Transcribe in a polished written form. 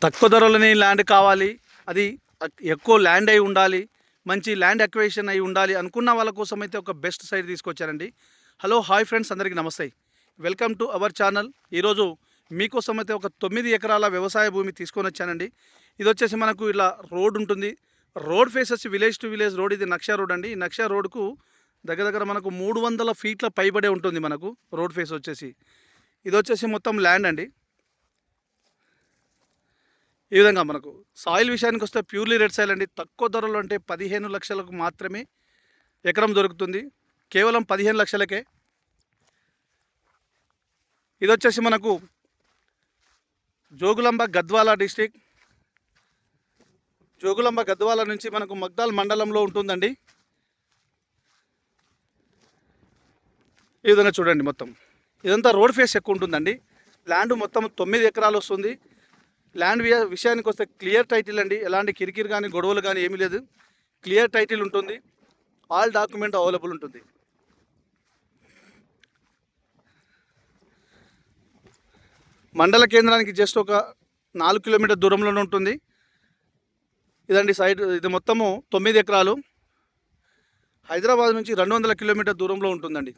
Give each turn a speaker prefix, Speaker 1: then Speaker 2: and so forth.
Speaker 1: తక్కువ ధరలోనే ల్యాండ్ కావాలి, అది ఎక్కువ ల్యాండ్ అయి ఉండాలి, మంచి ల్యాండ్ అక్విజిషన్ అయి ఉండాలి అనుకున్న వాళ్ళ కోసం అయితే ఒక బెస్ట్ సైట్ తీసుకొచ్చారండి. హలో హాయ్ ఫ్రెండ్స్, అందరికీ నమస్తే. Welcome to our channel. ఈరోజు మీకోసం అయితే ఒక 9 ఎకరాల వ్యవసాయ భూమి తీసుకొని వచ్చానండి. ఇది వచ్చేసి మనకు ఇలా రోడ్ ఉంటుంది. రోడ్ ఫేస్ వచ్చి విలేజ్ టు విలేజ్ రోడ్. ఇది నక్షా రోడ్ అండి. ఈ నక్షా రోడ్కు దగ్గర మనకు 300 ఫీట్ల పైబడే ఉంటుంది మనకు రోడ్ ఫేస్ వచ్చేసి. ఇది వచ్చేసి మొత్తం ల్యాండ్ అండి. ఈ విధంగా మనకు సాయిల్ విషయానికి వస్తే ప్యూర్లీ రెడ్ సాయిల్ అండి. తక్కువ ధరలో అంటే 15 లక్షలకు మాత్రమే ఎకరం దొరుకుతుంది, కేవలం 15 లక్షలకే. ఇది వచ్చేసి మనకు జోగులాంబ గద్వాల డిస్టిక్. జోగులాంబ గద్వాల నుంచి మనకు మగ్దాల్ మండలంలో ఉంటుందండి. ఈ విధంగా చూడండి, మొత్తం ఇదంతా రోడ్ ఫేస్ ఎక్కువ ఉంటుందండి. ల్యాండ్ మొత్తం 9 ఎకరాలు వస్తుంది. ల్యాండ్ విషయానికి వస్తే క్లియర్ టైటిల్ అండి. ఎలాంటి కిరికిరి కానీ గొడవలు కానీ ఏమీ లేదు. క్లియర్ టైటిల్ ఉంటుంది. ఆల్ డాక్యుమెంట్ అవైలబుల్ ఉంటుంది. మండల కేంద్రానికి జస్ట్ ఒక 4 కిలోమీటర్ దూరంలోనే ఉంటుంది. ఇదండి సైడ్. ఇది మొత్తము 9 ఎకరాలు. హైదరాబాద్ నుంచి 200 కిలోమీటర్ దూరంలో ఉంటుందండి.